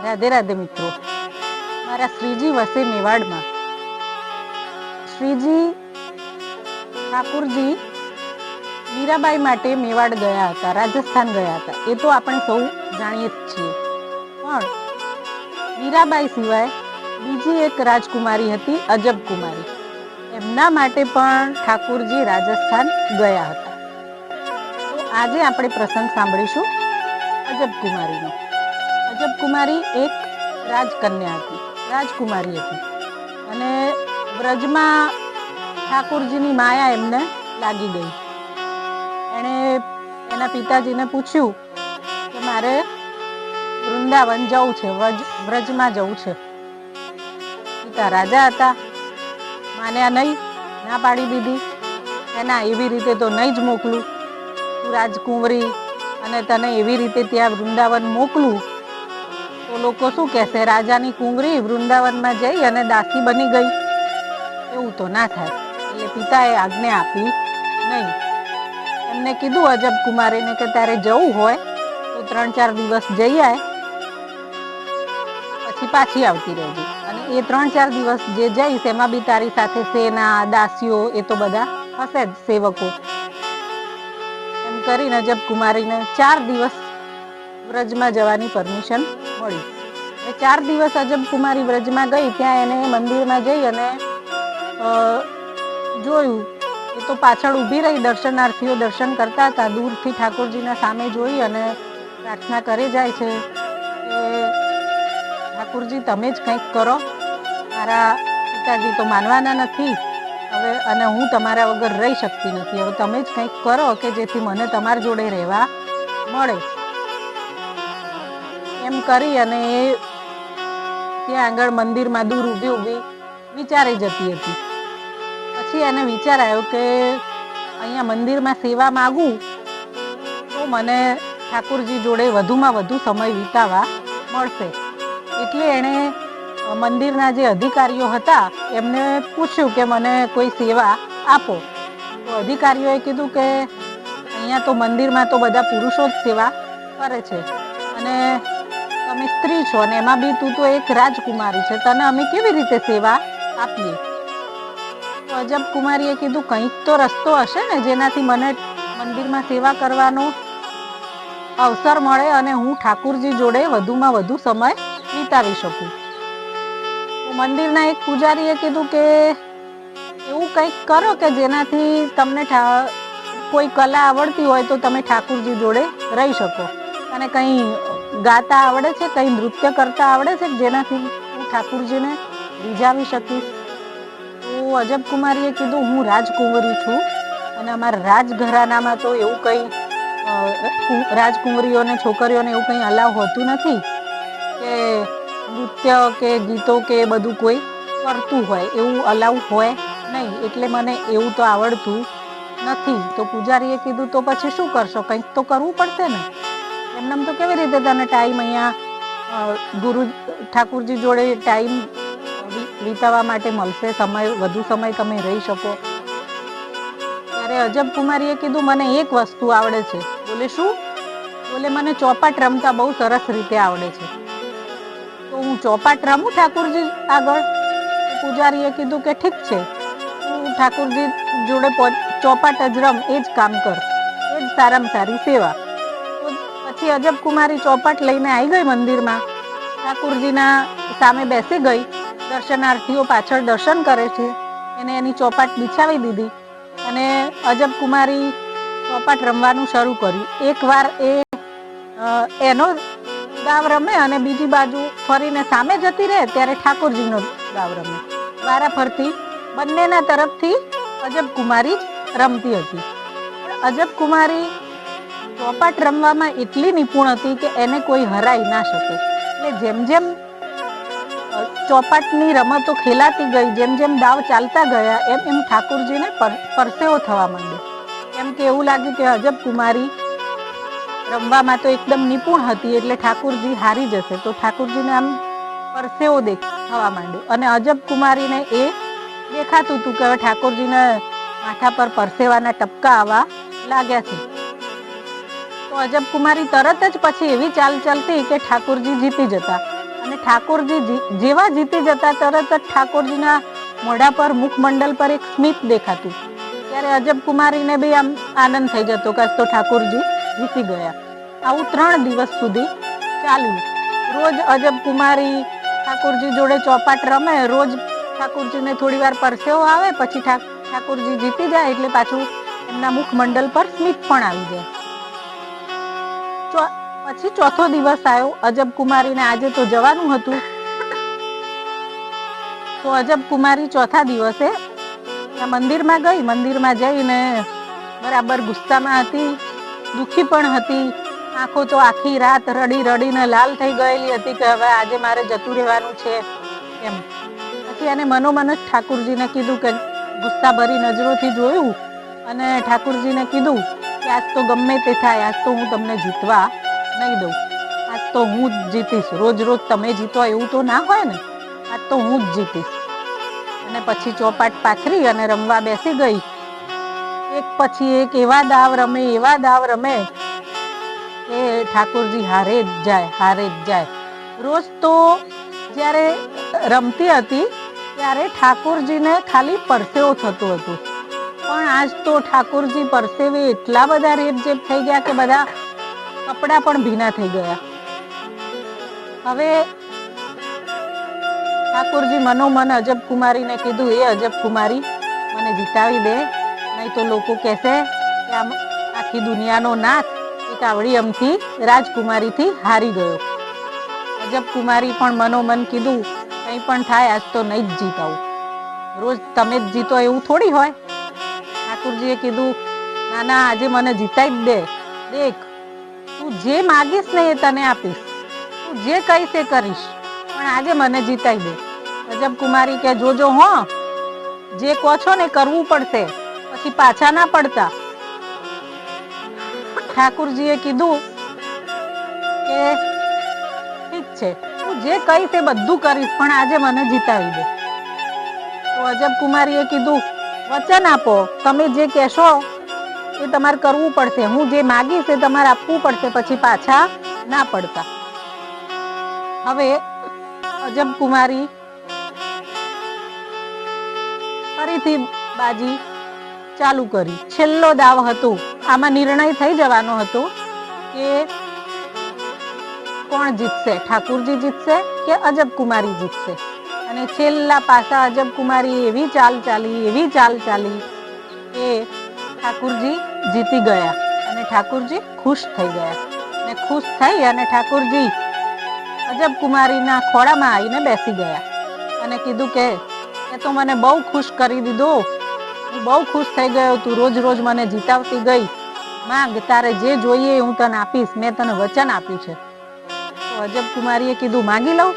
राधे राधे मित्रों। मारा श्रीजी वसे मेवाड़ में। श्रीजी ठाकुरजी मीराबाई माटे मेवाड़ गया था, राजस्थान गया था। ये तो आपणे सौ जाणीए ज छीए। पण मीराबाई सिवाय बीजी एक राजकुमारी हती, अजब कुमारी। एमना माटे पण ठाकुरजी राजस्थान गया हता। तो आजे आपणे प्रसंग सांभळीशुं अजब कुमारीनो। अजब कुमारी एक राजकन्या हती, राजकुमारी हती अने व्रजमां ठाकुरजीनी माया एમને लागी गई। एणे एना पिताजीने पूछ्યું કે મારે વૃંદાવન જવું છે, વ્રજમાં જવું છે। પિતા રાજા હતા, માન્યા નહીં, ના પાડી દીધી કે ના એવી રીતે તો નહીં જ મોકલું, તું રાજકુંવરી અને તને એવી રીતે ત્યાં વૃંદાવન મોકલું તો લોકો શું કહેશે, રાજાની કુંવરી વૃંદાવનમાં જઈ અને દાસી બની ગઈ, એવું તો ના થાય। એટલે પિતાએ આજ્ઞા આપી નહીં। એમને કીધું અજબ કુમારીને કે તારે જવું હોય તો 3-4 દિવસ જઈ આય, પછી પાછી આવતી રહેજે। અને એ 3-4 દિવસ જે જઈશ એમાં બી તારી સાથે સેના, દાસીઓ એ તો બધા હશે જ, સેવકો। એમ કરીને અજબ કુમારીને 4 દિવસ વ્રજમાં જવાની પરમિશન મળી। 4 દિવસ અજબ કુમારી વ્રજમાં ગઈ, ત્યાં એને મંદિરમાં જઈ અને જોયું એ તો પાછળ ઊભી રહી, દર્શનાર્થીઓ દર્શન કરતા હતા, દૂરથી ઠાકોરજીના સામે જોઈ અને પ્રાર્થના કરે જાય છે કે ઠાકોરજી તમે જ કંઈક કરો, મારા પિતાજી તો માનવાના નથી હવે, અને હું તમારા વગર રહી શકતી નથી, હવે તમે જ કંઈક કરો કે જેથી મને તમારા જોડે રહેવા મળે। એમ કરી અને એ ત્યાં આગળ મંદિરમાં દૂર ઊભી ઊભી વિચારી જતી હતી। પછી એને વિચાર આવ્યો કે અહીંયા મંદિરમાં સેવા માગું તો મને ઠાકોરજી જોડે વધુમાં વધુ સમય વિતાવવા મળશે। એટલે એણે મંદિરના જે અધિકારીઓ હતા એમને પૂછ્યું કે મને કોઈ સેવા આપો। તો અધિકારીઓએ કીધું કે અહીંયા તો મંદિરમાં તો બધા પુરુષો જ સેવા કરે છે અને તમે સ્ત્રી છો અને એમાં બી તું તો એક રાજકુમારી છે, તને અમે કેવી રીતે સેવા આપીએ? તો અજબ કુમારીએ કીધું કંઈક તો રસ્તો હશે ને જેનાથી મને મંદિરમાં સેવા કરવાનો અવસર મળે અને હું ઠાકુરજી જોડે વધુમાં વધુ સમય વિતાવી શકું। તો મંદિરના એક પૂજારીએ કીધું કે એવું કંઈક કરો કે જેનાથી તમને કોઈ કલા આવડતી હોય તો તમે ઠાકુરજી જોડે રહી શકો, અને કંઈ ગાતા આવડે છે, કંઈ નૃત્ય કરતા આવડે છે જેનાથી હું ઠાકુરજીને રીઝાવી શકીશ? તો અજબ કુમારીએ કીધું હું રાજકુંવરી છું અને અમારા રાજઘરાનામાં તો એવું કંઈ રાજકુંવરીઓને છોકરીઓને એવું કંઈ અલાવ હોતું નથી કે નૃત્ય કે ગીતો કે બધું કોઈ કરતું હોય, એવું અલાવ હોય નહીં, એટલે મને એવું તો આવડતું નથી। તો પૂજારીએ કીધું તો પછી શું કરશો, કંઈક તો કરવું પડશે ને, એમને તો કેવી રીતે તને ટાઈમ અહીંયા ગુરુ ઠાકુરજી જોડે ટાઈમ વિતાવવા માટે મળશે, સમય વધુ સમય તમે રહી શકો? ત્યારે અજબ કુમારીએ કીધું મને એક વસ્તુ આવડે છે। બોલે શું? બોલે મને ચોપાટ રમતા બહુ સરસ રીતે આવડે છે, તો હું ચોપાટ રમું ઠાકુરજી આગળ? પૂજારીએ કીધું કે ઠીક છે, તું ઠાકુરજી જોડે ચોપાટ જ રમ, એ જ કામ કર, એ જ સારામાં સારી સેવા। પછી અજબ કુમારી ચોપાટ લઈને આવી ગઈ મંદિરમાં, ઠાકુરજીના સામે બેસી ગઈ, દર્શનાર્થીઓ પાછળ દર્શન કરે છે, એને એની ચોપાટ બિછાવી દીધી અને અજબ કુમારી ચોપાટ રમવાનું શરૂ કર્યું। એકવાર એ એનો દાવ રમે અને બીજી બાજુ ફરીને સામે જતી રહે ત્યારે ઠાકોરજીનો દાવ રમે, વારા ફરતી બંનેના તરફથી અજબ કુમારી જ રમતી હતી। અજબ કુમારી ચોપાટ રમવામાં એટલી નિપુણ હતી કે એને કોઈ હરાઈ ના શકે। એટલે જેમ જેમ ચોપાટની રમતો ખેલાતી ગઈ, જેમ જેમ દાવ ચાલતા ગયા એમ એમ ઠાકોરજીને પરસેવો થવા માંડ્યો, કેમ કે એવું લાગ્યું કે અજબ કુમારી રમવામાં તો એકદમ નિપુણ હતી એટલે ઠાકોરજી હારી જશે। તો ઠાકોરજીને આમ પરસેવો થવા માંડ્યો અને અજબ કુમારીને એ દેખાતું હતું કે હવે ઠાકોરજીને માથા પર પરસેવાના ટપકા આવવા લાગ્યા છે। તો અજબ કુમારી તરત જ પછી એવી ચાલ ચાલતી કે ઠાકોરજી જીતી જતા અને ઠાકોરજી જેવા જીતી જતા તરત જ ઠાકોરજીના મોઢા પર મુખમંડલ પર એક સ્મિત દેખાતું. ત્યારે અજબ કુમારીને બી આમ આનંદ થઈ જતો કે તો ઠાકોરજી જીતી ગયા. આવું 3 દિવસ સુધી ચાલ્યું. રોજ અજબ કુમારી ઠાકોરજી જોડે ચોપાટ રમે. રોજ ઠાકોરજીને થોડી વાર પરસેવો આવે, પછી ઠાકોરજી જીતી જાય એટલે પાછું એમના મુખમંડલ પર સ્મિત પણ આવી જાય. પછી ચોથો દિવસ આવ્યો. અજબ કુમારીને આજે તો જવાનું હતું, તો અજબ કુમારી ચોથા દિવસે મંદિરમાં ગઈ. મંદિરમાં જઈને બરાબર ગુસ્સામાં હતી, દુખી પણ હતી. આંખો તો આખી રાત રડી રડીને લાલ થઈ ગયેલી હતી કે હવે આજે મારે જતું રહેવાનું છે એમ. પછી એને મનોમન જ ઠાકોરજીને કીધું કે ગુસ્સાભરી નજરોથી જોયું અને ઠાકોરજીને કીધું કે આજ તો ગમે તે થાય, આજ તો હું તમને જીતવા નહીં દઉં. આજ તો હું જ જીતીશ. રોજ રોજ તમે જીતો એવું તો ના હોય ને, આજ તો હું જ જીતીશ. અને પછી ચોપાટ પાથરી અને રમવા બેસી ગઈ. એક પછી એક એવા દાવ રમે કે ઠાકોરજી હારે જ જાય. રોજ તો જ્યારે રમતી હતી ત્યારે ઠાકોરજીને ખાલી પરસેવો થતો હતો, પણ આજ તો ઠાકોરજી પરસેવે એટલા બધા રેપઝેપ થઈ ગયા કે બધા કપડા પણ ભીના થઈ ગયા. હવે ઠાકોરજી મનોમન અજબ કુમારીને કીધું, એ અજબ કુમારી મને જીતાવી દે, નહીં તો લોકો કહેશે કે આમ આખી દુનિયાનો નાથ એક આવડી અમથી રાજકુમારીથી હારી ગયો. અજબ કુમારી પણ મનોમન કીધું કંઈ પણ થાય આજ તો નહીં જ જીતાવું. રોજ તમે જ જીતો એવું થોડી હોય. ઠાકોરજીએ કીધું ના આજે મને જીતાઈ જ દે. દેખ તું જે માગીશ ને એ તને આપીશ, તું જે કહીશ એ કરીશ, પણ આજે મને જીતાઈ દે. અજબ કુમારી કે જોજો હો, જે કહો છો ને કરવું પડશે, પછી પાછા ના પડતા. ઠાકોરજીએ કીધું કે ઠીક છે, તું જે કહીશ એ બધું કરીશ, પણ આજે મને જીતાવી દે. તો અજબ કુમારીએ કીધું વચન આપો, તમે જે કહેશો એ તમારે કરવું પડશે, હું જે માગીશ એ તમારે આપવું પડશે, પછી પાછા ના પડતા. હવે અજબ કુમારી ફરીથી બાજી ચાલુ કરી. છેલ્લો દાવ હતો. આમાં નિર્ણય થઈ જવાનો હતો કે કોણ જીતશે, ઠાકોરજી જીતશે કે અજબ કુમારી જીતશે. અને છેલ્લા પાસા અજબ કુમારી એવી ચાલ ચાલી કે ઠાકોરજી જીતી ગયા અને ઠાકોરજી ખુશ થઈ ગયા. અને ખુશ થઈ અને ઠાકોરજી અજબ કુમારીના ખોળામાં આવીને બેસી ગયા અને કીધું કે એ તો મને બહુ ખુશ કરી દીધો, હું બહુ ખુશ થઈ ગયો, તું રોજ રોજ મને જીતાવતી ગઈ. માંગ, તારે જે જોઈએ હું તને આપીશ, મેં તને વચન આપ્યું છે. તો અજબ કુમારીએ કીધું માગી લઉં?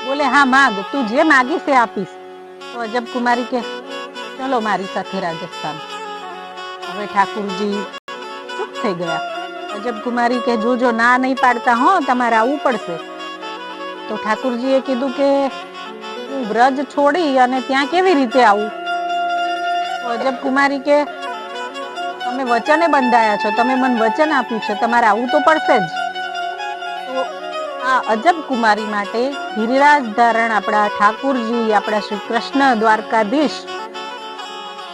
બોલે હા માગ, તું જે માગીશ એ આપીશ. તો અજબ કુમારી કે ચલો મારી સાથે રાજસ્થાન. હવે ઠાકોરજી ચૂપ થઈ ગયા. અજબ કુમારી કે જોજો ના નહીં પાડતા હો, તમારે આવવું પડશે. તો ઠાકોરજીએ કીધું કે હું વ્રજ છોડી અને ત્યાં કેવી રીતે આવું? તો અજબ કુમારી કે તમે વચને બંધાયા છો, તમે મને વચન આપ્યું છે, તમારે આવવું તો પડશે જ. તો આ અજબ કુમારી માટે ગિરિરાજ ધારણ આપણા ઠાકોરજી, આપણા શ્રી કૃષ્ણ દ્વારકાધીશ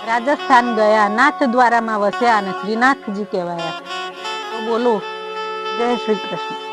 રાજસ્થાન ગયા, નાથ દ્વારામાં વસ્યા અને શ્રીનાથજી કહેવાયા. તો બોલો જય શ્રી કૃષ્ણ.